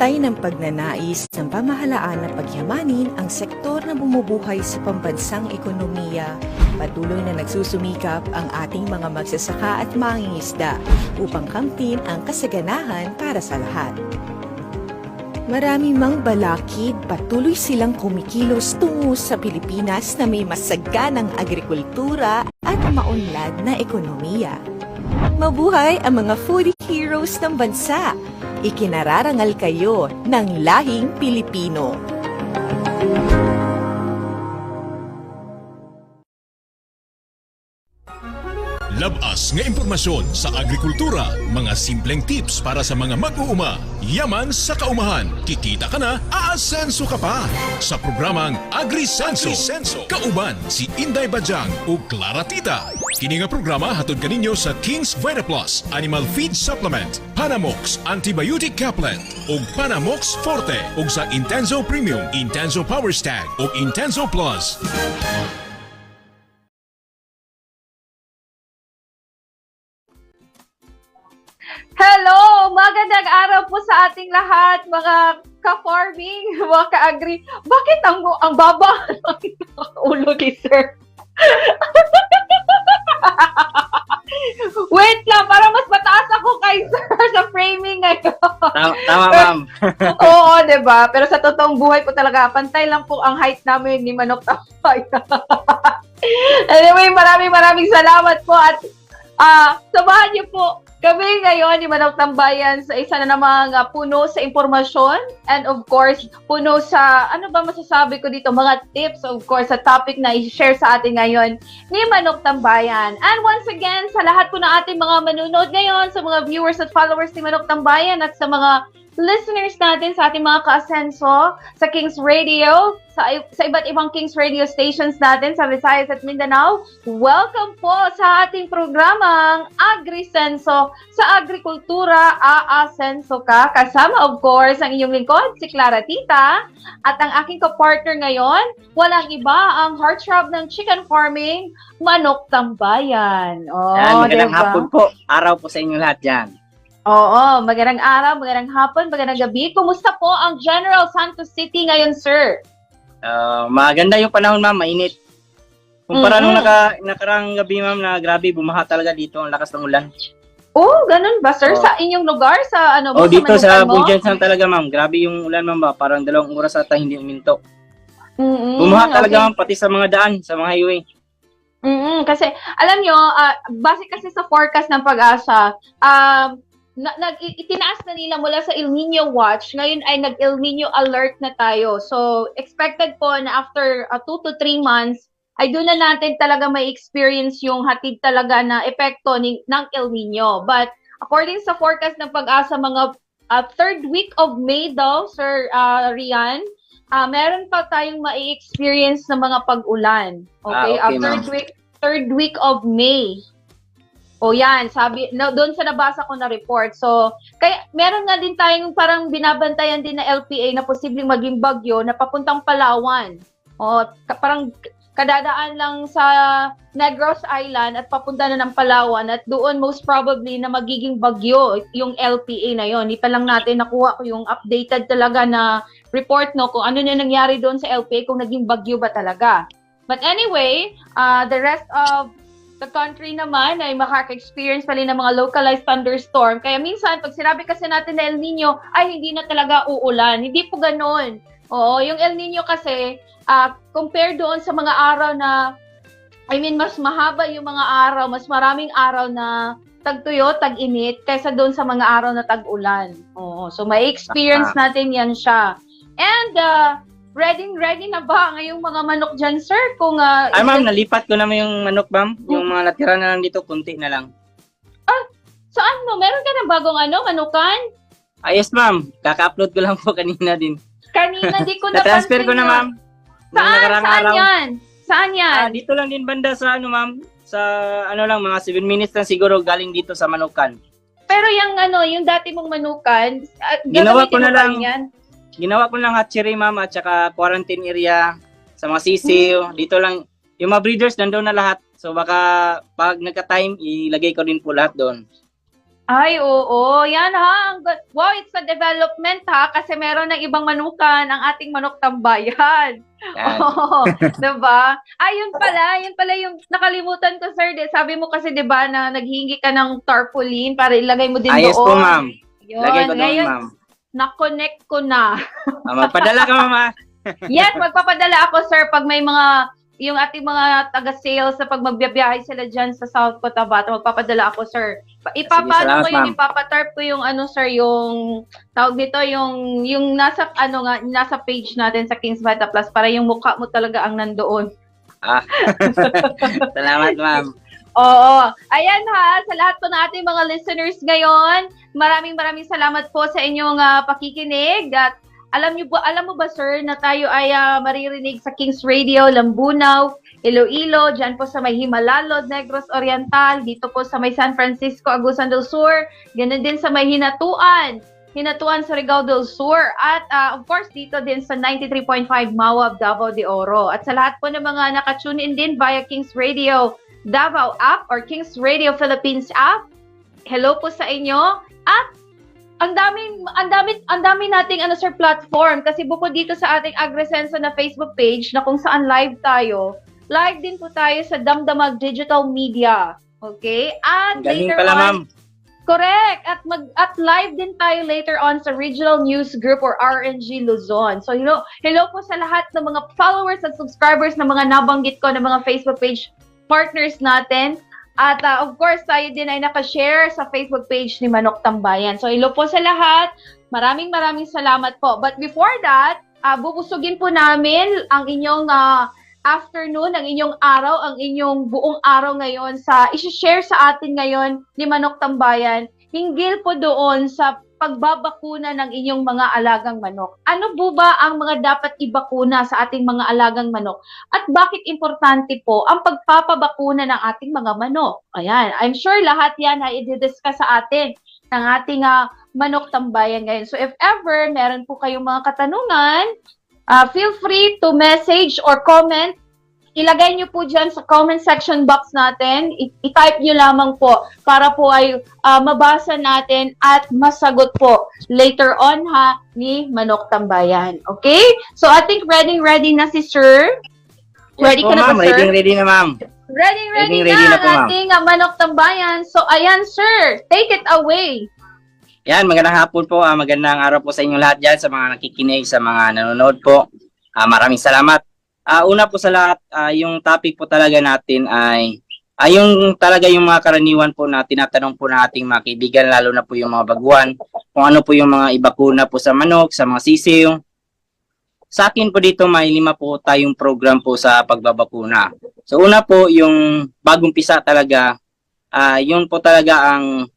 Bantay ng pagnanais ng pamahalaan na pagyamanin ang sektor na bumubuhay sa pambansang ekonomiya. Patuloy na nagsusumikap ang ating mga magsasaka at mangingisda upang kamtin ang kasaganahan para sa lahat. Marami mang balakid, patuloy silang kumikilos tungo sa Pilipinas na may masaganang agrikultura at maunlad na ekonomiya. Mabuhay ang mga foodie heroes ng bansa! Ikinararangal kayo ng lahing Pilipino. Labas nga impormasyon sa agrikultura, mga simpleng tips para sa mga mag-uuma. Yaman sa kaumahan, kikita ka na, aasenso ka pa. Sa programang AgriSenso, kauban si Inday Bajang o Clara Tita. Kini nga programa hatod kaninyo sa King's VitaPlus Animal Feed Supplement, Panamox Antibiotic Caplet o Panamox Forte o sa Intenso Premium, Intenso Power Stag o Intenso Plus. Hello! Magandang araw po sa ating lahat, mga ka-farming, mga ka-agri. Bakit ang baba ng ulo ni sir? Wait lang, para mas mataas ako kay sir sa framing ngayon. Tama, ma'am. Oo, diba? Pero sa totoong buhay po talaga, pantay lang po ang height namin ni Manok Tambay. Anyway, maraming salamat po at samahan niyo po kami ngayon ni Manok Tambayan sa isa na namang puno sa impormasyon and of course, puno sa, ano ba masasabi ko dito, mga tips of course sa topic na i-share sa atin ngayon ni Manok Tambayan. And once again, sa lahat po ng ating mga manunood ngayon, sa mga viewers at followers ni Manok Tambayan at sa mga listeners natin sa ating mga ka-asenso sa King's Radio, sa iba't ibang King's Radio stations natin sa Visayas at Mindanao. Welcome po sa ating programang AgriSenso. Sa agrikultura, aasenso ka. Kasama of course ang inyong lingkod, si Clara Tita. At ang aking ka-partner ngayon, walang iba, ang heartthrob ng chicken farming, Manok Tambayan. Magandang hapon po. Araw po sa inyo lahat dyan. Oo, magandang araw, magandang hapon, magandang gabi. Kumusta po ang General Santos City ngayon, sir? Maganda yung panahon, ma'am. Mainit. Kumpara nung nakarang gabi, ma'am, na grabe, bumaha talaga dito ang lakas ng ulan. Oh, ganun ba, sir? Sa inyong lugar? Sa ano? Dito sa Bunjansan talaga, ma'am. Grabe yung ulan, ma'am, ba? Parang 2 oras ata hindi uminto. Bumaha talaga, ma'am, pati sa mga daan, sa mga highway. Kasi, alam nyo, base kasi sa forecast ng Pag-asa, itinaas na nila mula sa El Nino Watch, ngayon ay nag-El Nino Alert na tayo. So, expected po na after 2 to 3 months, ay doon na natin talaga may experience yung hatid talaga na epekto ng El Nino. But, according sa forecast ng Pag-asa, mga 3rd week of May daw, Sir Rian, meron pa tayong mai-experience na mga pag-ulan. Okay, okay, 3rd week of May. O yan, sabi, doon sa nabasa ko na report. So, kaya meron nga din tayong parang binabantayan din na LPA na posibleng maging bagyo na papuntang Palawan. O, parang kadadaan lang sa Negros Island at papunta na ng Palawan at doon most probably na magiging bagyo yung LPA na yon. Hindi pa lang natin nakuha ko yung updated talaga na report no kung ano na nangyari doon sa LPA, kung naging bagyo ba talaga. But anyway, the rest of the country naman ay makaka-experience pa rin ng mga localized thunderstorm. Kaya minsan, pag sinabi kasi natin na El Nino, ay hindi na talaga uulan. Hindi po ganun. Oo, yung El Nino kasi, compare doon sa mga araw na, mas mahaba yung mga araw, mas maraming araw na tagtuyo, tag-init, kaysa doon sa mga araw na tag-ulan. Oo, so may experience natin yan siya. And, ready na ba ngayong mga manok dyan, sir? Kung, ma'am, nalipat ko naman yung manok, ma'am. Yung mga natira na lang dito, kunti na lang. Saan mo? Meron ka ng bagong manukan? Yes, ma'am. Kaka-upload ko lang po kanina din. Kanina, di ko napansin. Na-transfer ko na, ma'am. Saan yan? Dito lang din banda sa, ma'am. Sa, mga 7 minutes lang siguro galing dito sa manukan. Pero yung dati mong manukan, ginawa ko na lang yan? Ginawa ko lang hatchery, ma'am, at saka quarantine area sa mga sisiw. Dito lang, yung mga breeders nandoon na lahat. So baka pag nagka-time, ilagay ko din po lahat doon. Ay, oo. Yan ha. Wow, it's a development ha. Kasi meron ng ibang manukan ang ating manok tambayan. Yan. Oo, diba? Ay, yun pala yung nakalimutan ko, sir. Sabi mo kasi, diba, na naghingi ka ng tarpaulin para ilagay mo din doon. Yes po, ma'am. Yun. Lagay ko doon, Ngayon, ma'am. na-connect ko na. Magpadala ka, mama. Yes, magpapadala ako, sir, pag may yung ating mga taga-sales sa pag magbiyahe sila dyan sa South Cotabato, magpapadala ako, sir. Salamat, Ko yun, ma'am. ipapatarp ko yung sir, yung tawag dito, yung nasa, nasa page natin sa Kings Vita Plus para yung mukha mo talaga ang nandoon. Salamat, ma'am. Oo. Ayan ha, sa lahat po ng ating mga listeners ngayon, maraming salamat po sa inyong pakikinig at alam mo ba, sir, na tayo ay maririnig sa Kings Radio, Lambunaw, Iloilo, dyan po sa may Himalalod, Negros Oriental, dito po sa may San Francisco, Agusan del Sur, ganun din sa may Hinatuan Surigao del Sur, at of course, dito din sa 93.5 Mawab, Davao de Oro. At sa lahat po ng mga nakatune in din via Kings Radio Davao app or Kings Radio Philippines app, hello po sa inyo. At ang dami nating sir, platform kasi bukod dito sa ating Agresenso na Facebook page na kung saan live din po tayo sa Damdamag Digital Media. Okay? At Galing later pala, on, ma'am. correct. At live din tayo later on sa Regional News Group or RNG Luzon. So hello po sa lahat ng mga followers at subscribers na mga nabanggit ko na mga Facebook page partners natin. At of course, tayo din ay nakashare sa Facebook page ni Manok Tambayan. So, hello po sa lahat. Maraming salamat po. But before that, bubusugin po namin ang inyong afternoon, ang inyong araw, ang inyong buong araw ngayon sa isi-share sa atin ngayon ni Manok Tambayan. Hinggil po doon sa pagbabakuna ng inyong mga alagang manok. Ano po ba ang mga dapat ibakuna sa ating mga alagang manok? At bakit importante po ang pagpapabakuna ng ating mga manok? Ayan, I'm sure lahat yan ay i-discuss sa atin ng ating Manok Tambayan ngayon. So if ever meron po kayong mga katanungan, feel free to message or comment. Ilagay nyo po dyan sa comment section box natin. I-type nyo lamang po para po ay mabasa natin at masagot po later on ni Manok Tambayan. Okay? So I think ready na si Sir. Ready ka na ba, Sir? Ready na, ma'am. Ready na na po, ma'am. ating Manok Tambayan. So ayan, Sir. Take it away. Yan, magandang hapon po. Magandang araw po sa inyong lahat dyan, sa mga nakikinig, sa mga nanonood po. Maraming salamat. Una po sa lahat, yung topic po talaga natin ay yung talaga yung mga karaniwan po na tinatanong po ng ating mga kaibigan, lalo na po yung mga baguhan, kung ano po yung mga ibakuna po sa manok, sa mga sisiw. Sa akin po dito may 5 po tayong program po sa pagbabakuna. So una po yung bagong pisa talaga, yun po talaga ang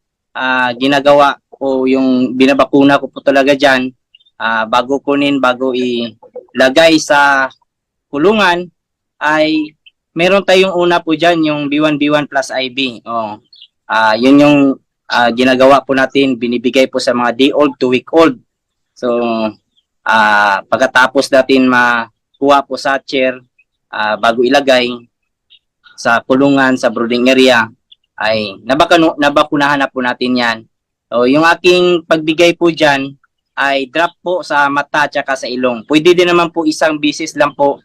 ginagawa o yung binabakuna ko po talaga dyan, bago kunin, bago ilagay sa kulungan, ay meron tayong una po dyan, yung B1 plus IB. Yun yung ginagawa po natin, binibigay po sa mga day-old to week-old. So, pagkatapos natin makuha po sa chair, bago ilagay sa kulungan, sa brooding area, ay nabakunahan na po natin yan. So, yung aking pagbigay po dyan, ay drop po sa mata at sa ilong. Pwede din naman po isang bisis lang po,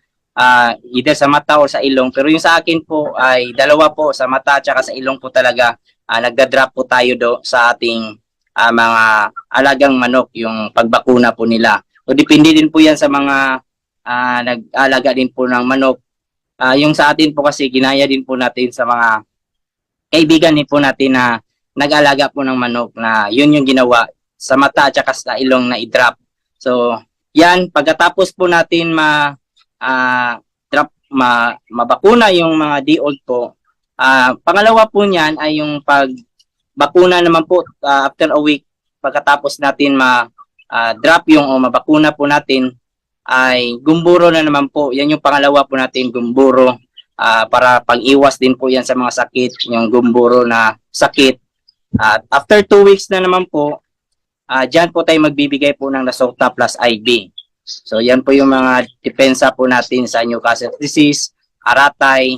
either sa mata o sa ilong, pero yung sa akin po ay 2 po, sa mata at sa ilong po talaga. Nagda-drop po tayo sa ating mga alagang manok, yung pagbakuna po nila. So depende din po yan sa mga nag-alaga din po ng manok. Yung sa atin po kasi ginaya din po natin sa mga kaibigan din po natin na nag-alaga po ng manok, na yun yung ginawa sa mata at sa ilong na i-drop. So yan, pagkatapos po natin mabakuna yung mga day-old po. Pangalawa po niyan ay yung pagbakuna naman po after a week, pagkatapos natin drop yung mabakuna po natin, ay gumburo na naman po. Yan yung pangalawa po natin, gumburo, para pag-iwas din po yan sa mga sakit, yung gumburo na sakit. After 2 weeks na naman po, dyan po tayo magbibigay po ng Lasota plus IB. So yan po yung mga depensa po natin sa Newcastle disease, aratay.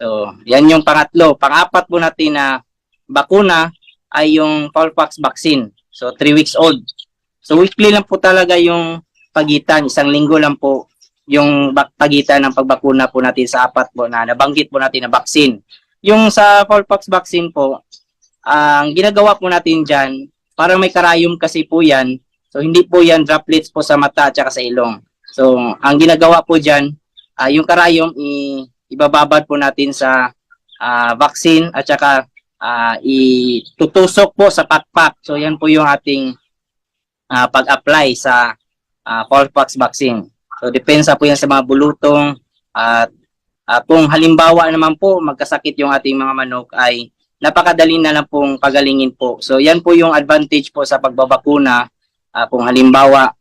So yan yung pangatlo. Pang-apat po natin na bakuna ay yung Fowlpox vaccine. So 3 weeks old. So weekly lang po talaga yung pagitan, isang linggo lang po yung pagitan ng pagbakuna po natin sa 4 po na nabanggit po natin na vaccine. Yung sa Fowlpox vaccine po, ang ginagawa po natin dyan, parang may karayom kasi po yan. So hindi po yan droplets po sa mata at saka sa ilong. So ang ginagawa po dyan, yung karayom ibababad po natin sa vaccine at saka itutusok po sa pakpak. So yan po yung ating pag-apply sa Fowlpox vaccine. So depensa po yan sa mga bulutong at kung halimbawa naman po magkasakit yung ating mga manok ay napakadali na lang pong pagalingin po. So yan po yung advantage po sa pagbabakuna. Kung halimbawa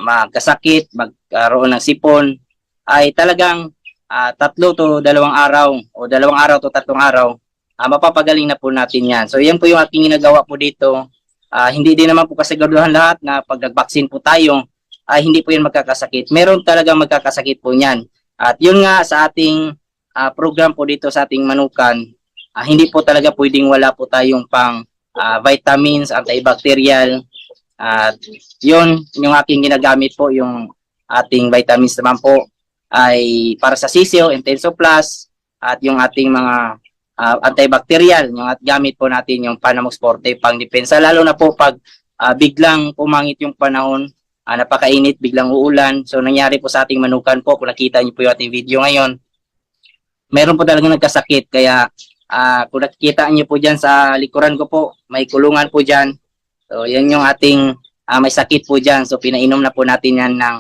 magkasakit, magkaroon ng sipon, ay talagang 3 to 2 araw o 2 araw to 3 araw, mapapagaling na po natin yan. So yan po yung ating ginagawa po dito. Hindi din naman po kasiguraduhan lahat na pag nag-vaccine po tayo, hindi po yan magkakasakit. Meron talagang magkakasakit po yan. At yun nga sa ating program po dito sa ating manukan, hindi po talaga pwedeng wala po tayong pang vitamins, antibacterial. At yun, yung aking ginagamit po, yung ating vitamins naman po ay para sa sisiyo, Intenso Plus, at yung ating mga antibacterial, yung at gamit po natin yung Panamox Forte pang depensa, lalo na po pag biglang pumangit yung panahon, napakainit, biglang uulan. So nangyari po sa ating manukan po, kung nakita niyo po yung ating video ngayon, meron po talagang nagkasakit. Kaya kung nakikita niyo po dyan sa likuran ko po, may kulungan po dyan. So yan yung ating may sakit po dyan. So pinainom na po natin yan ng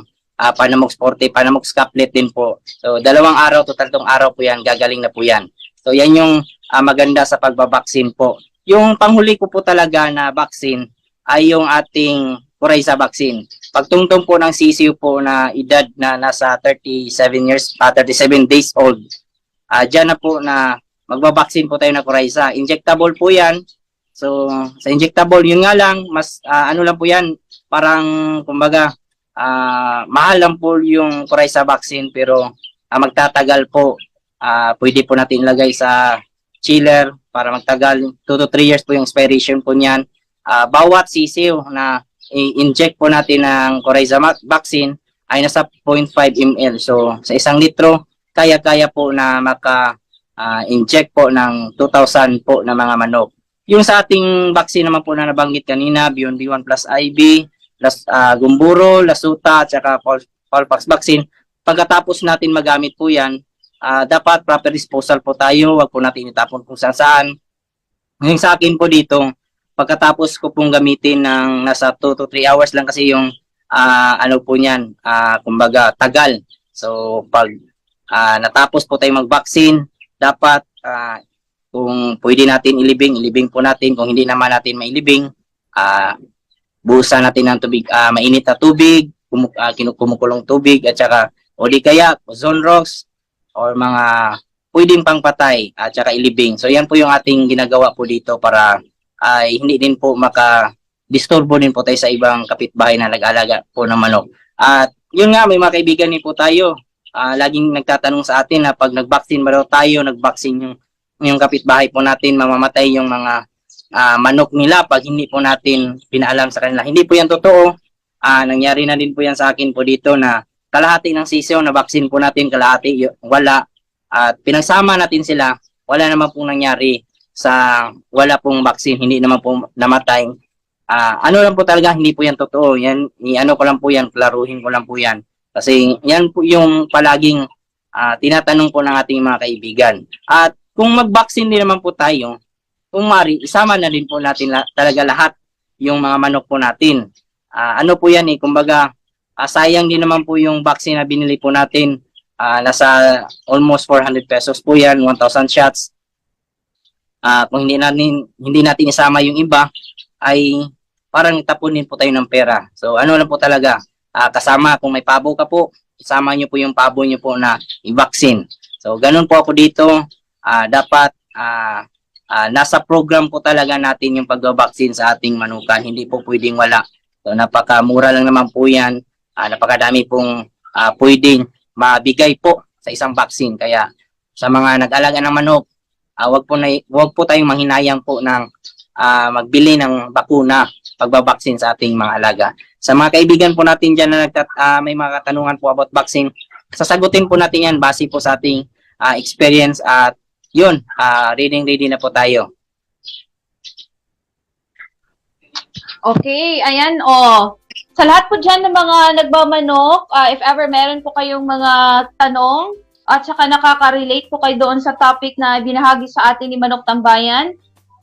Panamox Forte, Panamox Caplet din po. So 2 araw to 3 araw po yan, gagaling na po yan. So yan yung maganda sa pagbabaksin po. Yung panghuli ko po talaga na vaccine ay yung ating Coryza vaccine. Pagtungtong po ng sisiyo po na edad na nasa 37 days old, dyan na po na magbabaksin po tayo na Coryza. Injectable po yan. So sa injectable, yun nga lang, mas ano lang po yan, parang kumbaga mahal lang po yung Coryza vaccine, pero magtatagal po. Pwede po natin ilagay sa chiller para magtagal. 2 to 3 years po yung expiration po niyan. Bawat sisiw na i-inject po natin ng Coryza vaccine ay nasa 0.5 ml. So sa 1 litro, kaya-kaya po na maka-inject po ng 2,000 po na mga manok. Yung sa ating vaccine naman po na nabanggit kanina, Beyond B1 plus IB, plus Gumburo, Lasuta, at saka Fowlpox vaccine, pagkatapos natin magamit po yan, dapat proper disposal po tayo, wag po natin itapon kung saan. Ngayon sa akin po dito, pagkatapos ko pong gamitin ng nasa 2 to 3 hours lang kasi yung ano po niyan, kumbaga tagal. So pag natapos po tayo mag-vaccine, dapat kung pwede natin ilibing po natin. Kung hindi naman natin mailibing, buhusan natin ng tubig, mainit na tubig, kumukulong tubig, at saka o di kaya ozone rocks or mga pwedeng pangpatay at saka ilibing. So yan po yung ating ginagawa po dito para ay hindi din po maka-disturbo din po tayo sa ibang kapitbahay na nag-alaga po ng manok. At yun nga, may mga kaibigan din po tayo. Laging nagtatanong sa atin na pag nag-vaccine ba daw tayo, nag-vaccine yung kapitbahay po natin, mamamatay yung mga manok nila pag hindi po natin pinaalam sa kanila. Hindi po yan totoo. Nangyari na din po yan sa akin po dito na kalahati ng sisiyo na vaccine po natin, kalahati wala. At pinagsama natin sila, wala naman pong nangyari sa wala pong vaccine, hindi naman po namatay. Ano lang po talaga, hindi po yan totoo. Yan, ano ko lang po yan, klaruhin ko lang po yan. Kasi yan po yung palaging tinatanong po ng ating mga kaibigan. At kung mag-vaccine din naman po tayo, kung mari, isama na din po natin talaga lahat yung mga manok po natin. Ano po yan kumbaga, sayang din naman po yung vaccine na binili po natin. Nasa almost 400 pesos po yan, 1,000 shots. Kung hindi natin isama yung iba, ay parang tapunin po tayo ng pera. So ano lang po talaga, kasama kung may pabo ka po, isama nyo po yung pabo nyo po na i-vaccine. So ganun po ako dito, dapat nasa program po talaga natin yung pag-vaccine sa ating manukan, hindi po pwedeng wala. So napakamura lang naman po yan, napakadami pong pwedeng mabigay po sa isang vaccine. Kaya sa mga nag-alaga ng manok, wag po tayong manghinayang po ng magbili ng bakuna, pagbabaksin sa ating mga alaga. Sa mga kaibigan po natin dyan na may mga katanungan po about vaccine, sasagutin po natin yan base po sa ating experience at yun, ready na po tayo. Okay, ayan, sa lahat po dyan ng mga nagmamanok, if ever meron po kayong mga tanong, at saka nakaka-relate po kayo doon sa topic na binahagi sa atin ni Manok Tambayan,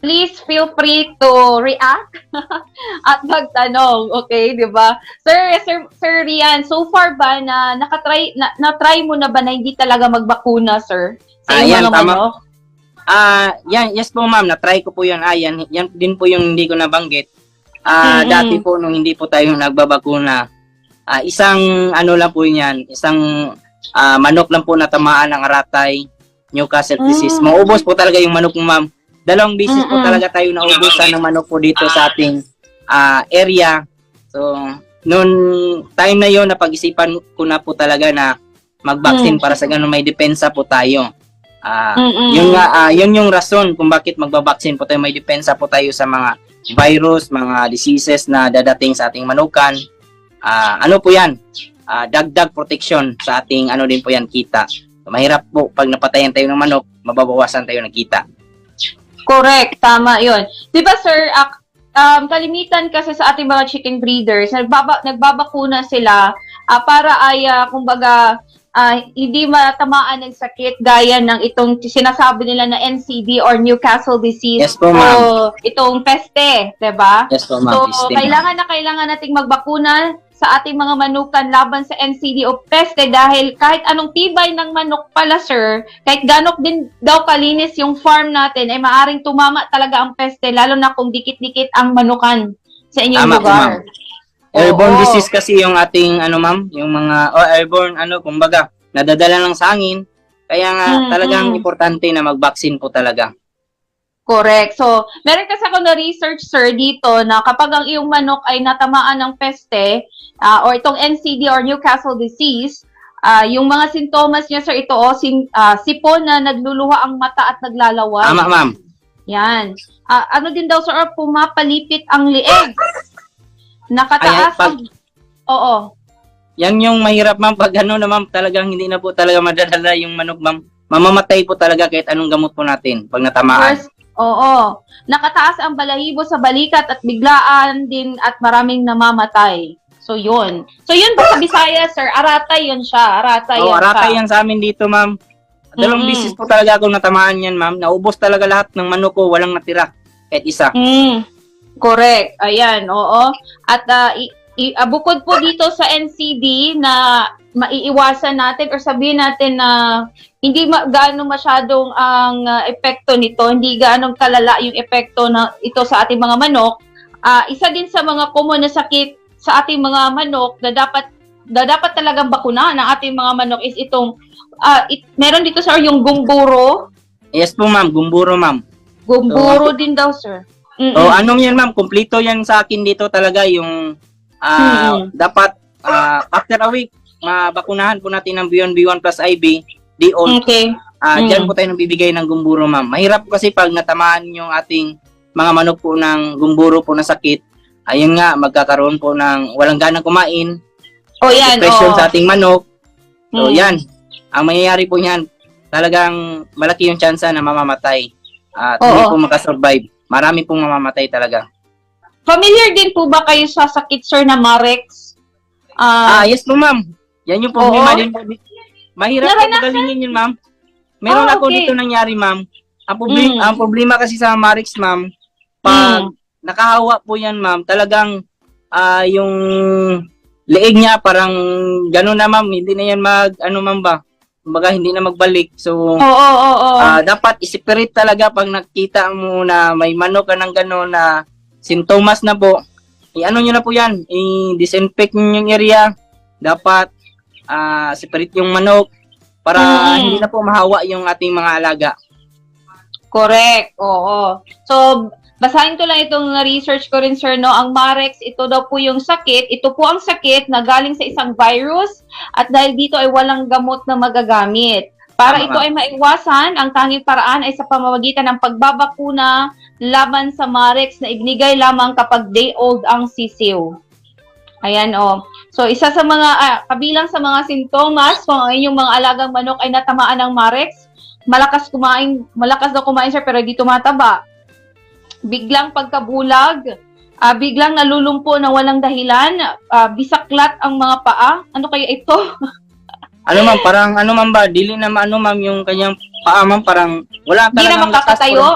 please feel free to react at magtanong, okay, di ba? Sir Rian, so far ba na na-try mo na ba na hindi talaga magbakuna, sir? Sa iyong mga manok? Yes po ma'am, na-try ko po yun. Yan din po yung hindi ko nabanggit. Dati po nung hindi po tayo nagbabakuna, isang ano lang po yan, isang manok lang po natamaan ng aratay, Newcastle disease. Maubos po talaga yung manok mo ma'am. 2 beses po talaga tayo naubusan ng manok po dito sa ating area. So, noon time na yon napag-isipan ko na po talaga na mag-vaccine para sa ganun may depensa po tayo. Yun yung rason kung bakit magbabaksin po tayo, may depensa po tayo sa mga virus, mga diseases na dadating sa ating manukan. Ano po yan? Dagdag protection sa ating ano din po yan, kita. So, mahirap po pag napatayan tayo ng manok, mababawasan tayo ng kita. Correct, tama yun. Di ba sir, kalimitan kasi sa ating mga chicken breeders, nagbabakuna sila para ay, kumbaga, hindi matamaan ng sakit gaya ng itong sinasabi nila na NCD or Newcastle disease. Yes po, ma'am. O itong peste, diba? Yes po, ma'am. So, kailangan nating magbakuna sa ating mga manukan laban sa NCD o peste dahil kahit anong tibay ng manok pala, sir, kahit ganok din daw kalinis yung farm natin, ay maaring tumama talaga ang peste, lalo na kung dikit-dikit ang manukan sa inyong Tama lugar. po, ma'am. Airborne disease kasi yung ating ano ma'am, yung mga airborne kumbaga nadadala ng sangin. Kaya nga talagang importante na mag-vaccine po talaga. Correct. So, meron kasi ako na research sir dito na kapag ang iyong manok ay natamaan ng peste or itong NCD or Newcastle disease, yung mga sintomas niya sir ito sipon na nagluluha ang mata at naglalaway. Tama ma'am. Yan. Ano din daw sir, pumapalipit ang lieg. Nakataas Oo. Yan yung mahirap ma'am pag ano na ma'am, talagang hindi na po talaga madadala yung manok ma'am. Mamamatay po talaga kahit anong gamot po natin pag natamaan. First, nakataas ang balahibo sa balikat at biglaan din at maraming namamatay. So yun. So yun ba sa Bisaya sir? Aratay yun siya. Aratay yan sa amin dito ma'am. 2 beses po talaga akong natamaan yan ma'am. Naubos talaga lahat ng manok ko, walang natira. Kahit isa. Correct. Ayan, oo. At bukod po dito sa NCD na maiiwasan natin or sabihin natin na hindi gaano masyadong ang epekto nito, hindi gaano kalala yung epekto na ito sa ating mga manok. Isa din sa mga common na sakit sa ating mga manok na dapat talagang bakunahan ng ating mga manok is itong meron dito sir yung gumburo. Yes po ma'am, gumburo ma'am. Gumburo din daw sir. Anong yan ma'am, kumpleto yan sa akin dito talaga yung dapat after a week mabakunahan po natin ng Beyond B1 plus IB D-Old. Okay. Diyan po tayo nagbibigay ng gumburo ma'am. Mahirap po kasi pag natamaan yung ating mga manok po ng gumburo po na sakit, ayun nga, magkakaroon po ng walang ganang kumain, depression sa ating manok. So yan, ang mangyayari po niyan, talagang malaki yung tsansa na mamamatay at hindi po makasurvive. Marami pong mamamatay talaga. Familiar din po ba kayo sa sakit sir na Marex? Yes po ma'am. Yan yung problema din po. Mahirap po magalingin yun ma'am. Meron ako dito nangyari ma'am. Ang problema kasi sa Marex ma'am, pag nakahawa po yan ma'am, talagang yung leeg niya parang gano'n na ma'am, hindi na yan ma'am ba? Kumbaga hindi na magbalik. So dapat i-separate talaga pag nakita mo na may manok ka ng gano'n na sintomas na po. I-ano nyo na po yan, i-disinfect nyo yung area. Dapat separate yung manok para hindi na po mahawa yung ating mga alaga. Correct, oo. So, basahin ko lang itong research ko rin, sir, no? Ang Marex, ito daw po yung sakit. Ito po ang sakit na galing sa isang virus at dahil dito ay walang gamot na magagamit. Para Tama, ito ay maiwasan, ang tanging paraan ay sa pamamagitan ng pagbabakuna laban sa Marex na ibinigay lamang kapag day old ang sisiw. Ayan o. So isa sa mga, kabilang sa mga sintomas kung ang inyong mga alagang manok ay natamaan ng Marex, malakas daw kumain siya pero di tumataba. Biglang pagkabulag, biglang nalulumpo na walang dahilan, bisaklat ang mga paa. Ano kaya ito? Ano ma'am, parang ano ma'am ba, dili na ano ma'am yung kanyang paa ma'am, parang wala Hindi na talagang lakas, makakatayo?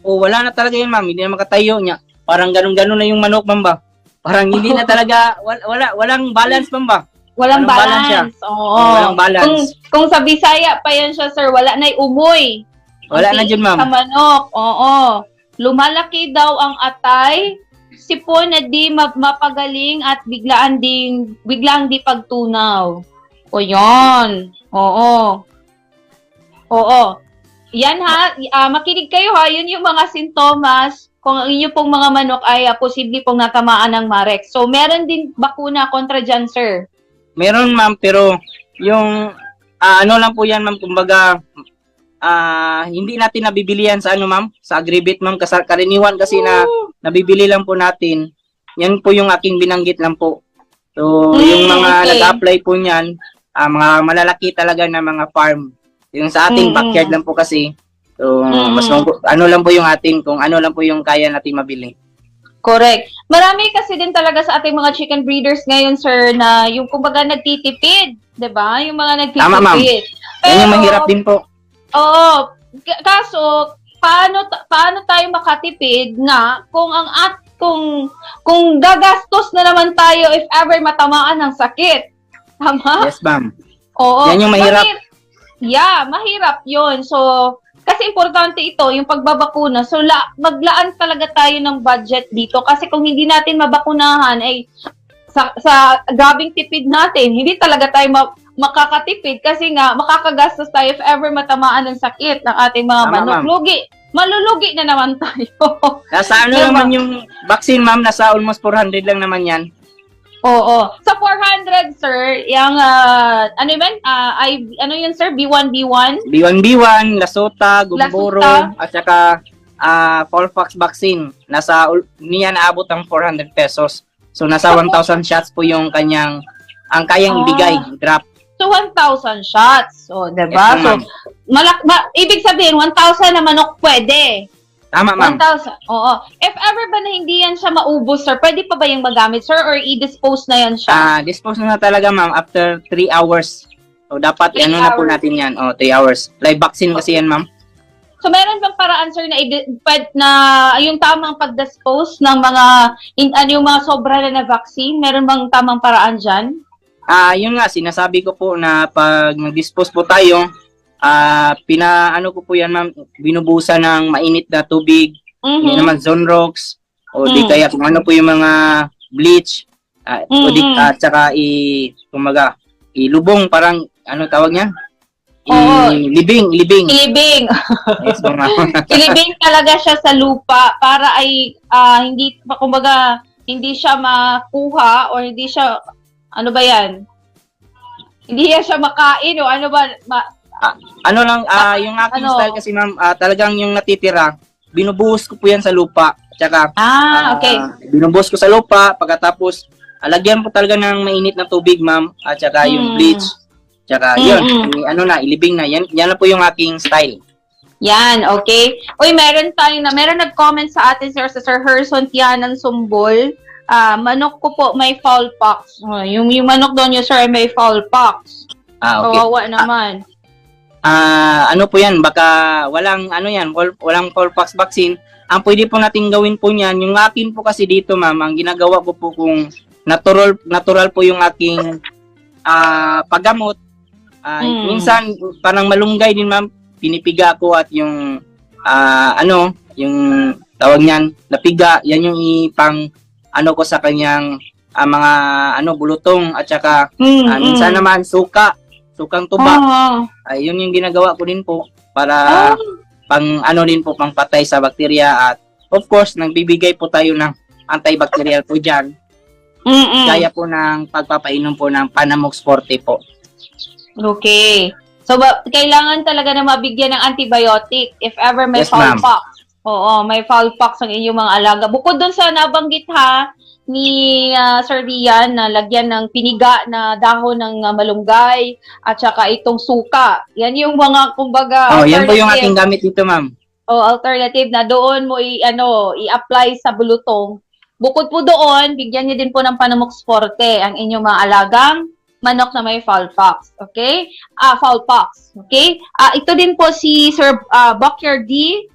o wala na talaga yun ma'am, hindi na makatayo niya. Parang ganun-ganun na yung manok ma'am ba. Parang hindi na talaga, walang balance ma'am ba. Walang balance siya. balance. Oo. Walang balance. Kung sa Bisaya pa yan siya, sir, wala na'y umoy. Wala na dyan ma'am. Sa manok, oo. Lumalaki daw ang atay, sipon na di mapagaling at biglang di pagtunaw. O yon. Oo. Oo. Yan ha, makinig kayo ha, yun yung mga sintomas kung ang inyo pong mga manok ay posible pong natamaan ng Marex. So, meron din bakuna kontra dyan, sir. Meron ma'am, pero yung ano lang po yan ma'am, kumbaga hindi natin nabibili yan sa ano ma'am, sa Agribit ma'am, karaniwan kasi na nabibili lang po natin. Yan po yung aking binanggit lang po. So, yung mga okay. nag-apply po niyan, mga malalaki talaga na mga farm. Yung sa ating backyard lang po kasi. So, mas ano lang po yung ating, kung ano lang po yung kaya natin mabili. Correct. Marami kasi din talaga sa ating mga chicken breeders ngayon, sir, na yung kumbaga nagtitipid, 'di ba? Yung mga nagtitipid. Tama, ma'am. Yan yung mahirap din po. Oo. Kaso paano tayo makatipid nga kung gagastos na naman tayo if ever matamaan ng sakit. Tama? Yes, ma'am. Oo. Yan yung mahirap. Mahirap 'yon. So, kasi importante ito, yung pagbabakuna. So, maglaan talaga tayo ng budget dito. Kasi kung hindi natin mabakunahan, ay sa grabing tipid natin, hindi talaga tayo makakatipid. Kasi nga, makakagastos tayo if ever matamaan ng sakit ng ating mga Tama, manok. ma'am. Malulugi na naman tayo. Nasa ano Diba? naman yung vaccine, ma'am? Nasa almost 400 lang naman yan. Oo. Sa 400, sir, yung, ano yun, sir? B1B1? B1B1, Lasota, Gumboro, Lasota. at saka Colfax vaccine. Niya naabot ang 400 pesos. So, nasa 1,000 shots po yung kanyang, ang kayang ibigay, drop. So, 1,000 shots. So, diba? Yes, So, ma'am. ibig sabihin, 1,000 na manok pwede. Tama, ma'am. 1,000. Oo. If ever ba na hindi yan siya maubos, sir, pwede pa ba yung magamit, sir? Or i-dispose na yan siya? Dispose na talaga, ma'am, after 3 hours. So, dapat, 3 na po hours. natin yan. 3 hours. Live vaccine kasi yan, ma'am. So, meron bang paraan, sir, na yung tamang pag-dispose ng mga, yung mga sobra na vaccine? Meron bang tamang paraan dyan? Yun nga, sinasabi ko po na pag nag-dispose po tayo, ano ko po yan, ma'am, binubusan ng mainit na tubig, hindi naman Zonrox, o di kaya kung ano po yung mga bleach, o di, at saka kumaga, ilubong, parang, ano tawag niya? Libing. Ilibing. Yes, ma'am. Ilibing talaga siya sa lupa para ay hindi kumbaga hindi siya makuha or hindi siya ano ba yan? Hindi siya makain o ano ba? Ano lang, yung aking style kasi, ma'am, talagang yung natitira, binubuhos ko po yan sa lupa. Tsaka, okay. Binubuhos ko sa lupa, pagkatapos, lagyan po talaga ng mainit na tubig, ma'am, at tsaka yung bleach. Tsaka, yun, ilibing na. Yan lang po yung aking style. Yan, okay. Uy, meron nag-comment sa atin, sir, sa Sir Herson Tianan Sumbol. Manok ko po may fowl pox. Yung manok doon yung sir may fowl pox. Okay. Kawawa naman. Ano po yan, baka walang Colfax vaccine. Ang pwede po natin gawin po niyan, yung akin po kasi dito, ma'am, ang ginagawa ko po kung natural po yung aking paggamot. Minsan parang malunggay din, ma'am, pinipiga ko at yung yung tawag niyan, napiga, yan yung ko sa kanyang mga bulutong at saka minsan naman sukang tuba. Yun yung ginagawa ko din po para pang patay sa bakterya at of course nagbibigay po tayo ng antibacterial po diyan. Gaya po ng pagpapainom po ng Panamox Forte po. Okay. So, kailangan talaga na mabigyan ng antibiotic if ever may Yes, ma'am. fowl-pox. Oo, may fowl-pox ang inyong mga alaga. Bukod dun sa nabanggit ni Sir Rian na lagyan ng piniga na dahon ng malunggay at saka itong suka. Yan yung mga, kumbaga, Yan po yung alternative. ating gamit dito, ma'am. Alternative na doon mo i-apply sa bulutong. Bukod po doon, bigyan niyo din po ng Panamox Forte ang inyong mga alagang manok na may fowl-pox. Okay? Fowl-pox. Okay? Ito din po si Sir Backyard D.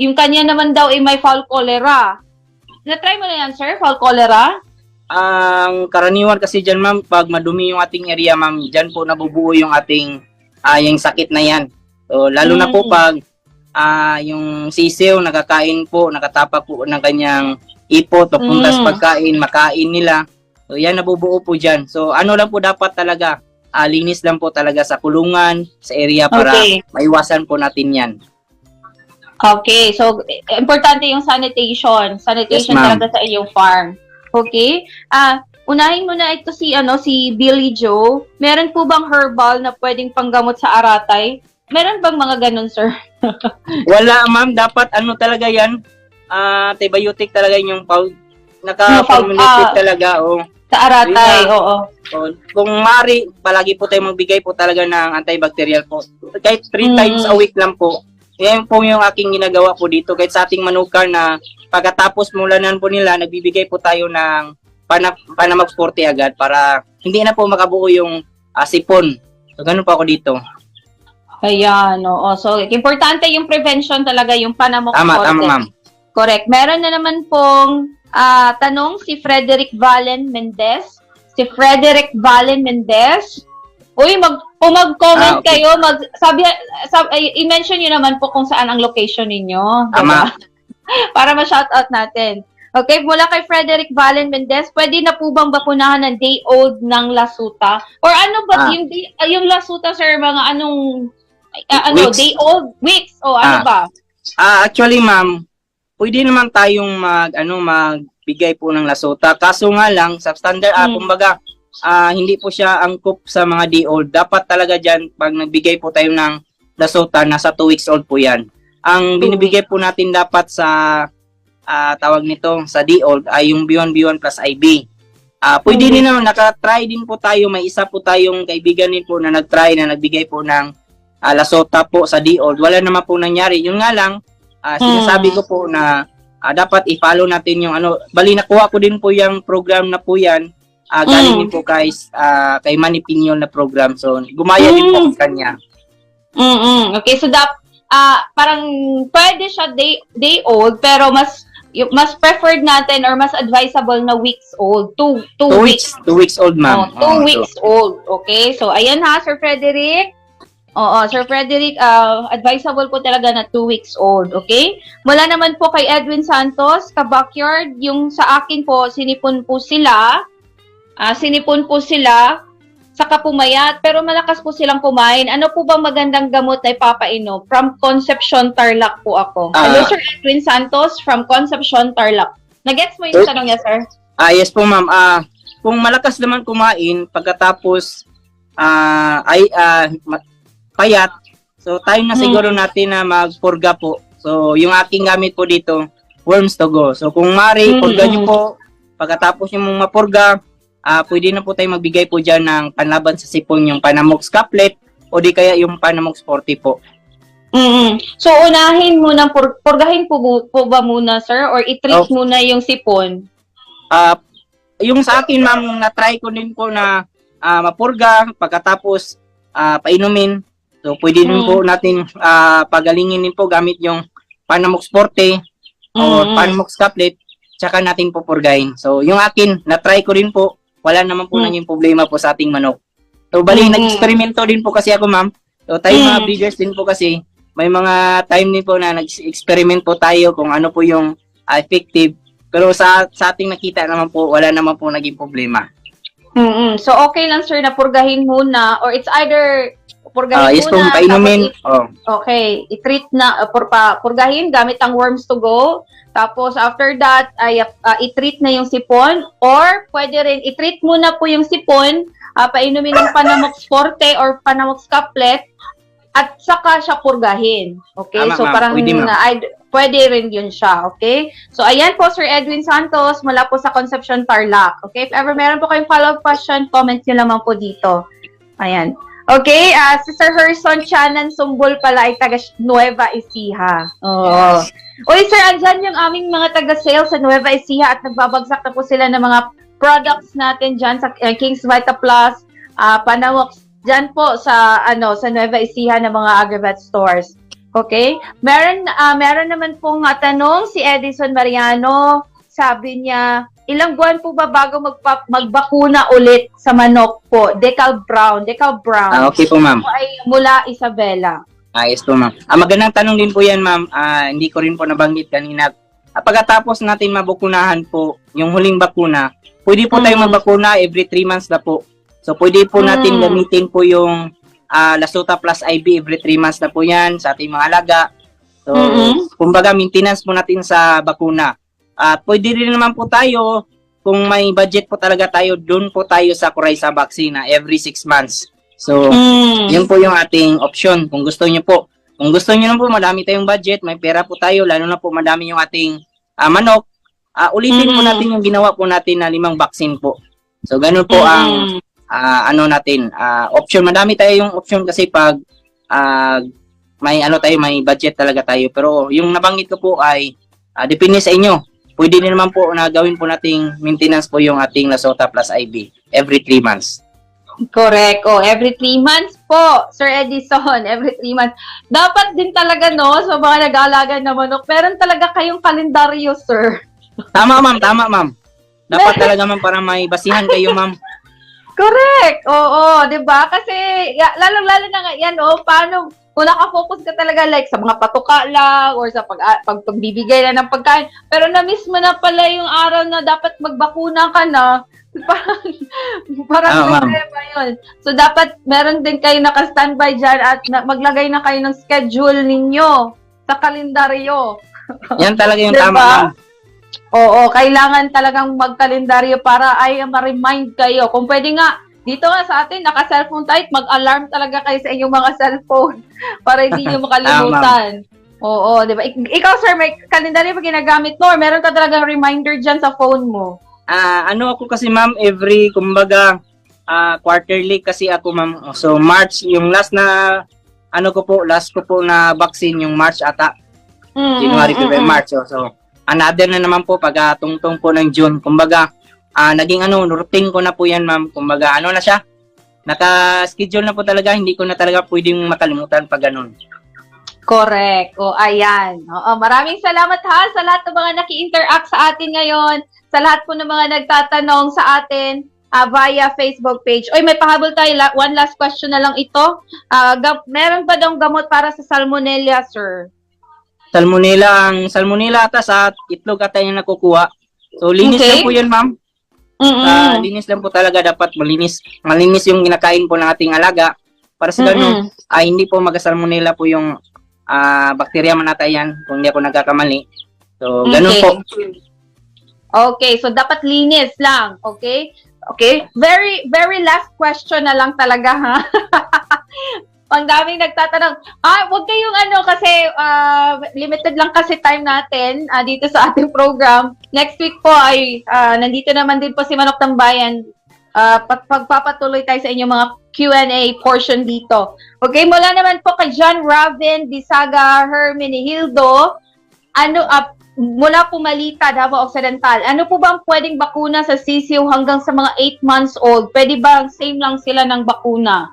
Yung kanya naman daw ay may fowl cholera. Na-try mo na yan, sir? Fowl cholera? Ang karaniwan kasi dyan, ma'am, pag madumi yung ating area, ma'am, dyan po nabubuo yung ating yung sakit na yan. So, lalo na po pag yung sisiw, nakakain po, nakatapak po ng kanyang ipot, papunta sa pagkain, makain nila. So, yan nabubuo po dyan. So, ano lang po dapat talaga, linis lang po talaga sa kulungan, sa area para maiwasan po natin yan. Okay, so importante yung sanitation. Sanitation Yes, ma'am. talaga sa iyong farm. Okay? Unahin mo na ito si Billy Joe. Meron po bang herbal na pwedeng panggamot sa aratay? Meron bang mga ganun, sir? Wala, ma'am. Dapat talaga yan. Antibiotic talaga yung naka-formulated talaga. Sa aratay, oo. So, kung mari, palagi po tayo magbigay po talaga ng antibacterial po. Kahit 3 times a week lang po. Yan po yung aking ginagawa po dito. Kahit sa ating manukar na pagkatapos mulanan po nila, nagbibigay po tayo ng Panamox Forte agad para hindi na po makabuo yung sipon. So, ganun po ako dito. Ayan, oo. So, importante yung prevention talaga, yung Panamox Forte. Tama, ma'am. Correct. Meron na naman pong tanong si Frederick Valen Mendez. Si Frederick Valen Mendez. Uy, kung mag-comment Okay. kayo, i-mention nyo naman po kung saan ang location ninyo. Tama. Para ma-shoutout natin. Okay, mula kay Frederick Valen Mendez, pwede na po bang bakunahan ng day-old ng lasuta? Or ano ba, yung lasuta, sir, mga Weeks. day-old? Weeks? O ano ba? Actually, ma'am, pwede naman tayong magbigay po ng lasuta. Kaso nga lang, sa standard, kumbaga, hindi po siya angkop sa mga day-old. Dapat talaga dyan, pag nagbigay po tayo ng lasuta, nasa 2 weeks old po yan. Ang binibigay po natin dapat sa tawag nito, sa day-old, ay yung B1 plus IB. Pwede din naman, nakatry din po tayo, may isa po tayong kaibigan din po na nagtry na nagbigay po ng lasuta po sa day-old. Wala naman po nangyari. Yun nga lang, sinasabi ko po na dapat i-follow natin yung bali nakuha ko din po yung program na po yan. Galing din po guys kay Manny Piñol na program. So, gumaya din po sa kanya. Okay, so parang pwede siya day old pero mas preferred natin or mas advisable na weeks old. 2 weeks. 2 weeks old, ma'am. 2 weeks old. Okay, so ayan ha, Sir Frederick. Oo, Sir Frederick, advisable po talaga na 2 weeks old, okay? Mula naman po kay Edwin Santos, ka-backyard, yung sa akin po, sinipon po sila, saka pumayat, pero malakas po silang kumain. Ano po bang magandang gamot na ipapainom? From Concepcion, Tarlac po ako. Hello, Sir Edwin Santos from Concepcion, Tarlac. Nagets mo yung tanong niya, sir? Yes po, ma'am. Kung malakas naman kumain, pagkatapos payat, so tayo na siguro natin na magpurga po. So, yung aking gamit po dito, worms to go. So, kung mari, purga nyo po, pagkatapos yung mapurga, pwede na po tayo magbigay po dyan ng panlaban sa sipon, yung Panamox Caplet, o di kaya yung Panamox Forte po. So, unahin muna, purgahin po ba muna, sir? Or i-treat muna yung sipon? Yung sa akin, ma'am, na-try ko din po na mapurga, pagkatapos painumin. So, pwede din po natin pagalingin din po gamit yung Panamox Forte o Panamox Caplet, tsaka natin po purgahin. So, yung akin, na-try ko rin po, wala naman po naging problema po sa ating manok. So, bali, nag-eksperimento din po kasi ako, ma'am. So, tayo mga breeders din po kasi, may mga time din po na nag-experiment po tayo kung ano po yung effective. Pero sa ating nakita naman po, wala naman po naging problema. So, okay lang, sir, na purgahin muna, or it's either purgahin yes, muna. Painumin. Okay, i-treat na, purgahin gamit ang worms to go. Tapos, after that, ay i-treat na yung sipon. Or, pwede rin, i-treat muna po yung sipon painumin ng Panamox Forte or Panamox Caplet, at saka siya purgahin. Okay? Tama, So ma'am. parang Pwede, ma'am. pwede rin yun siya. Okay? So ayan po, Sir Edwin Santos, mula po sa Concepcion Tarlac. Okay? If ever meron po kayong follow-up question, comment nyo lamang po dito. Ayan. Okay, si Sir Herson Chanan Sumbol pala ay taga Nueva Ecija. Oo. Uy, sir, andyan yung aming mga taga-sales sa Nueva Ecija at nagbabagsak na po sila ng mga products natin dyan sa King's Vita Plus, Panamox, dyan po sa Nueva Ecija ng mga Agravet stores. Okay? Meron naman pong tanong si Edison Mariano. Sabi niya, ilang buwan po ba bago magbakuna ulit sa manok po? Decal Brown. Okay po, ma'am. Po ay mula Isabela. Yes po, ma'am. Magandang tanong din po yan, ma'am. Hindi ko rin po nabanggit kanina. Pagkatapos natin mabakunahan po, yung huling bakuna, pwede po tayong mabakuna every 3 months na po. So, pwede po natin gamitin po yung Lasota Plus IV every 3 months na po yan sa ating mga alaga. So, kumbaga, maintenance po natin sa bakuna. At pwede rin naman po tayo, kung may budget po talaga tayo, doon po tayo sa Coryza vaccine na every 6 months. So, yun po yung ating option. Kung gusto niyo po. Kung gusto niyo naman po, madami tayong budget, may pera po tayo, lalo na po madami yung ating manok, ulitin po natin yung ginawa po natin na 5 vaccine po. So, ganun po ang option. Madami tayo yung option kasi pag may budget talaga tayo. Pero yung nabanggit ko po ay depende sa inyo. Pwede din naman po na gawin po nating maintenance po yung ating Lasota Plus IV every 3 months. Correct. Every 3 months po, Sir Edison. Every 3 months. Dapat din talaga, no, sa mga nag-aalaga na manok, meron talaga kayong kalendaryo, sir. Tama, ma'am. Dapat talaga, ma'am, para may basihan kayo, ma'am. Correct. Oo, 'di ba? Kasi lalo na nga yan, paano kung naka-focus ka talaga like sa mga patuka lang or sa pagbibigay na ng pagkain, pero na-miss mo na pala yung araw na dapat magbakuna ka na, parang problema yun. So, dapat meron din kayo naka-standby dyan at maglagay na kayo ng schedule ninyo sa kalendaryo. Yan talaga yung diba? tama, ma'am. Oo, kailangan talagang magkalendaryo para ay ma-remind kayo. Kung pwede nga, dito nga sa atin, naka-cellphone tayo, mag-alarm talaga kayo sa inyong mga cellphone para hindi nyo makalimutan. Oo, di ba? Ikaw, sir, may kalendaryo pa ginagamit mo or meron ka talagang reminder dyan sa phone mo? Ako kasi, ma'am, kumbaga, quarterly kasi ako, ma'am. So, March, yung last ko po na vaccine, yung March ata. January, February, March. So, another na naman po pag tungtong po ng June. Kumbaga, naging routine ko na po yan, ma'am. Kumbaga, na siya? Naka-schedule na po talaga. Hindi ko na talaga pwedeng makalimutan pag ganun. Correct. Ayan. Maraming salamat sa lahat ng mga naki-interact sa atin ngayon. Sa lahat po ng mga nagtatanong sa atin via Facebook page. Oy, may pahabol tayo. One last question na lang ito. Meron ba daw gamot para sa salmonella, sir? Salmonella ata sa itlog ata yung nakukuha. So, linis lang po yan, ma'am. Linis lang po talaga, dapat malinis yung kinakain po ng ating alaga para sa ganun hindi po mag-salmonella po yung bacteria manata yan kung hindi ako nagkakamali. So ganun po. Okay, so dapat linis lang, okay? Very very last question na lang talaga, ha. Pang daming nagtatanong. Wag kayong kasi limited lang kasi time natin dito sa ating program. Next week po ay nandito naman din po si Manok ng Bayan. Pagpapatuloy tayo sa inyong mga Q&A portion dito. Okay, mula naman po kay John Ravin, Disaga, Hermenegildo. Mula po Malita, Davao Occidental. Ano po ba ang pwedeng bakuna sa sisiw hanggang sa mga 8 months old? Pwede ba same lang sila ng bakuna?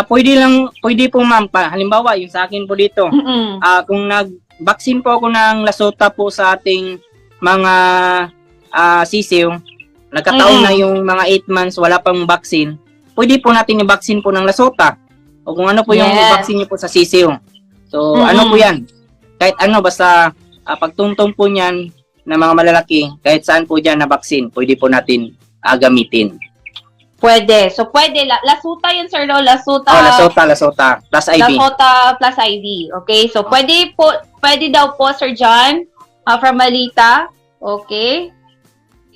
Pwede po, ma'am. Halimbawa, yung sa akin po dito, kung nag-vaccine po ako ng Lasota po sa ating mga sisiw, nagkataon na yung mga 8 months, wala pang vaccine, pwede po natin yung vaccine po ng Lasota. O kung ano po yung vaccine nyo po sa sisiw. So, ano po yan? Kahit basta pagtungtong po niyan ng mga malalaki, kahit saan po dyan na vaccine, pwede po natin gamitin. Pwede. So, pwede. Lasota yun, sir, no? Lasota. Lasota. Plus IV. Lasota plus IV. Okay? So, pwede daw po, Sir John, from Malita. Okay?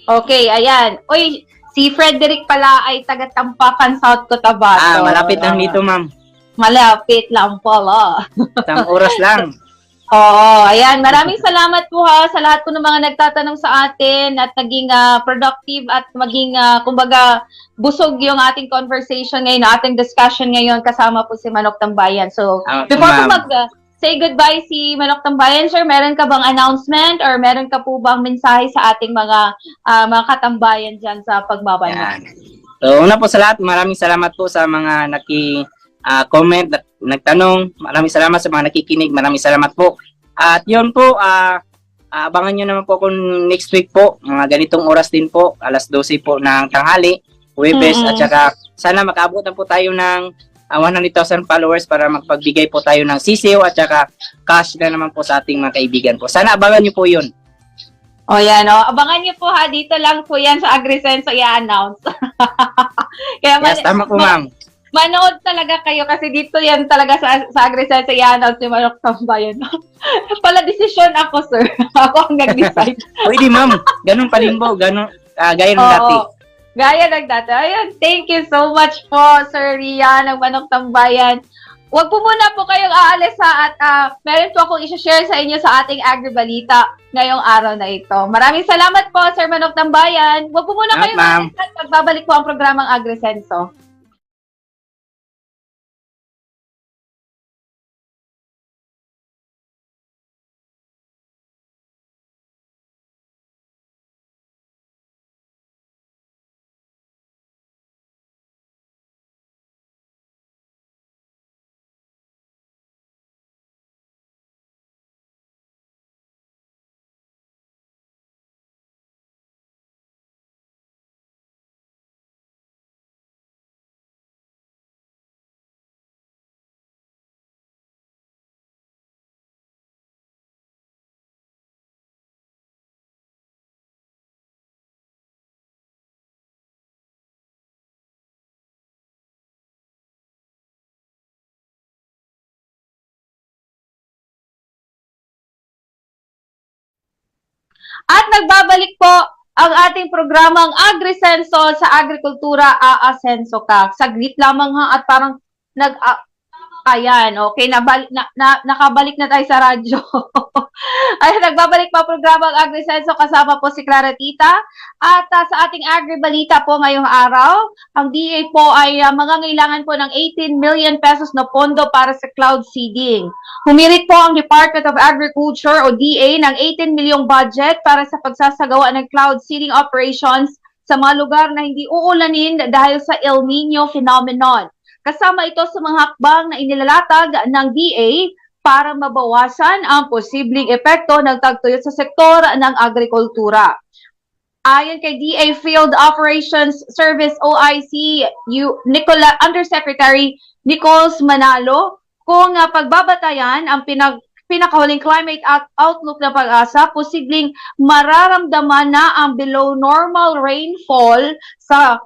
Okay, ayan. Uy, Si Frederick pala ay taga Tampakan, South Cotabato. Malapit lang dito, ma'am. Malapit lang pala. Isang oras lang. Oo, ayan. Maraming salamat po ha sa lahat po ng mga nagtatanong sa atin at naging productive at maging, kumbaga, busog yung ating conversation ngayon, ating discussion ngayon kasama po si Manok Tambayan. So, before po say goodbye si Manok Tambayan, sir, meron ka bang announcement or meron ka po bang mensahe sa ating mga katambayan dyan sa pagbabalik? So, una po sa lahat, maraming salamat po sa mga comment at nagtanong. Maraming salamat sa mga nakikinig. Maraming salamat po. At yun po, abangan nyo naman po kung next week po, mga ganitong oras din po, alas 12 po ng tanghali, Huwebes, at saka sana makaabutan po tayo ng 100,000 followers para magpagbigay po tayo ng sisiw at saka cash na naman po sa ating mga kaibigan po. Sana abangan nyo po yun. O yan, o. Abangan niyo po ha, dito lang po yan sa AgriSense i-announce. Kaya Yes, tama po, ma'am. Manood talaga kayo kasi dito yan talaga sa AgriSense i-announce ni Manok Tambayan. Pala desisyon ako, sir. Ako ang nag-decide. Pwede, ma'am. Ganun pa rin po. Ganun, gaya ng dati. Gaya ng dati. Ayun, thank you so much po, Sir Rian ng Manok Tambayan. Huwag po muna po kayong aalis ha at meron po akong i-share sa inyo sa ating Agribalita ngayong araw na ito. Maraming salamat po, Sir Manok Tambayan. Huwag po muna kayong aalis at magbabalik po ang programang AgriSenso. At nagbabalik po ang ating programang AgriSenso sa Agrikultura Aasenso Ka. Saglit lamang ha at parang ayan, okay, nakabalik na tayo sa radyo. Ay, nagbabalik pa programang AgriSenso kasama po si Clara Tita. At sa ating Agribalita po ngayong araw, ang DA po ay mangangailangan po ng 18 million pesos na pondo para sa cloud seeding. Humirit po ang Department of Agriculture o DA ng 18 milyong budget para sa pagsasagawa ng cloud seeding operations sa mga lugar na hindi uulanin dahil sa El Nino phenomenon. Kasama ito sa mga hakbang na inilalatag ng DA para mabawasan ang posibleng epekto ng tagtuyot sa sektor ng agrikultura. Ayon kay DA Field Operations Service OIC Undersecretary Nichols Manalo, kung pagbabatayan ang pinakahuling climate outlook ng Pag-asa, posibleng mararamdaman na ang below normal rainfall sa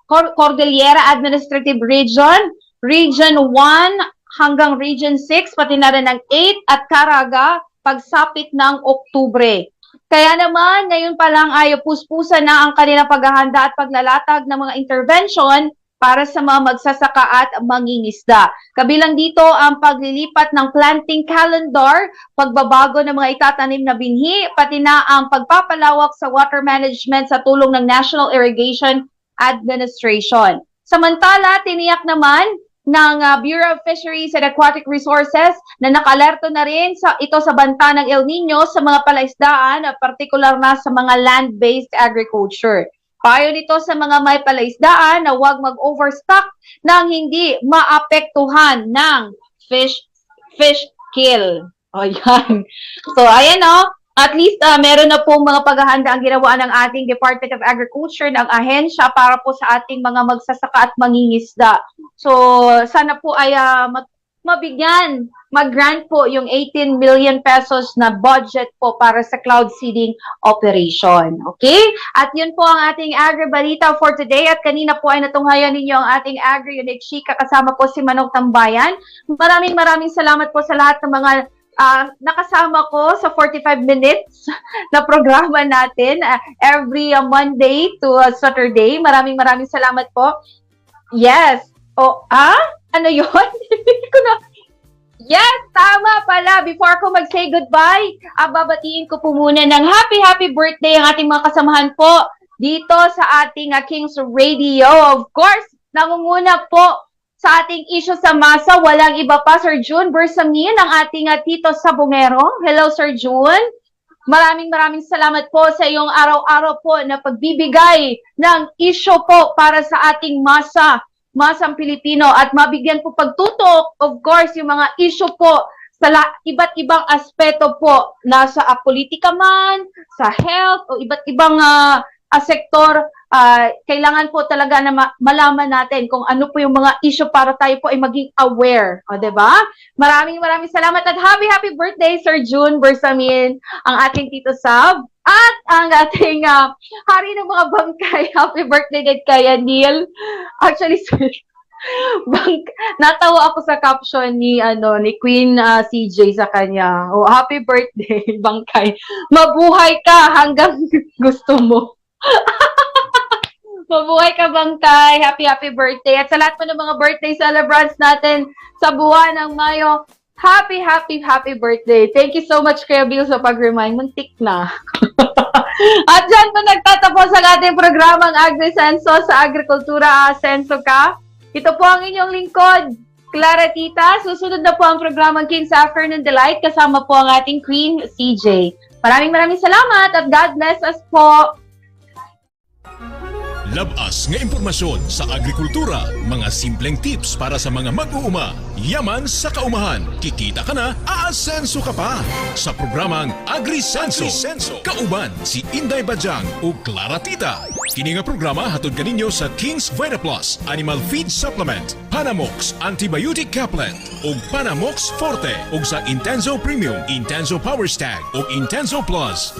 Cordillera Administrative Region, Region 1 hanggang Region 6, pati na rin ng 8 at Caraga pagsapit ng Oktubre. Kaya naman, ngayon pa lang ay puspusan na ang kanilang paghahanda at paglalatag ng mga intervention para sa mga magsasaka at mangingisda. Kabilang dito ang paglilipat ng planting calendar, pagbabago ng mga itatanim na binhi, pati na ang pagpapalawak sa water management sa tulong ng National Irrigation Administration. Samantala, tiniyak naman ng Bureau of Fisheries and Aquatic Resources na nakalerto na rin ito sa banta ng El Nino sa mga palaisdaan, particular na sa mga land-based agriculture. Payo nito sa mga may palaisdaan na huwag mag-overstock nang hindi maapektuhan ng fish kill. O yan. So, ayan o. At least meron na pong mga paghahanda ang ginawa ng ating Department of Agriculture ng ahensya para po sa ating mga magsasaka at mangingisda. So, sana po ay mabigyan, mag-grant po yung 18 million pesos na budget po para sa cloud seeding operation. Okay? At yun po ang ating Agribalita for today. At kanina po ay natunghayan ninyo ang ating Agri-Unique Chika kasama po si Manok Tambayan. Maraming salamat po sa lahat ng mga nakasama ko sa 45 minutes na programa natin every Monday to Saturday. Maraming salamat po. Yes. Ano yun? Hindi ko na... Yes, tama pala. Before ko mag-say goodbye, babatiin ko po muna ng happy birthday ang ating mga kasamahan po dito sa ating Kings Radio. Of course, nangunguna po sa ating issue sa masa, walang iba pa, Sir June Bersamin, ang ating Tito Sabongero. Hello, Sir June. Maraming salamat po sa iyong araw-araw po na pagbibigay ng issue po para sa ating masang Pilipino at mabigyan po pagtutok, of course, yung mga issue po sa iba't ibang aspeto po, nasa politika man, sa health, o iba't ibang sektor. Kailangan po talaga na malaman natin kung ano po yung mga issue para tayo po ay maging aware. O, diba? Maraming salamat at happy birthday, Sir June Bersamin, ang ating Tito Sab. At ang ating hari ng mga bangkay, happy birthday din kay Neil. Actually, sir, natawa ako sa caption ni Queen CJ sa kanya. Oh, happy birthday, bangkay. Mabuhay ka hanggang gusto mo. Mabuhay ka, bangkay. Happy birthday. At sa lahat po ng mga birthday celebrants natin sa buwan ng Mayo, happy birthday. Thank you so much, Kuya Bill, sa pag-remind. Muntik na. At dyan po nagtatapos ang ating programang Agri-Senso sa Agrikultura. Senso ka. Ito po ang inyong lingkod, Clara Tita. Susunod na po ang programang King's Afternoon Delight kasama po ang ating Queen CJ. Maraming salamat at God bless us po. Labas nga impormasyon sa agrikultura, mga simpleng tips para sa mga mag-uuma. Yaman sa kaumahan, kikita ka na, aasenso ka pa. Sa programang Agri-Senso, kauban si Inday Bajang o Clara Tita. Kini nga programa hatod kaninyo sa King's Vita Plus Animal Feed Supplement, Panamox Antibiotic Caplet ug Panamox Forte ug sa Intenso Premium, Intenso Power Stag ug Intenso Plus.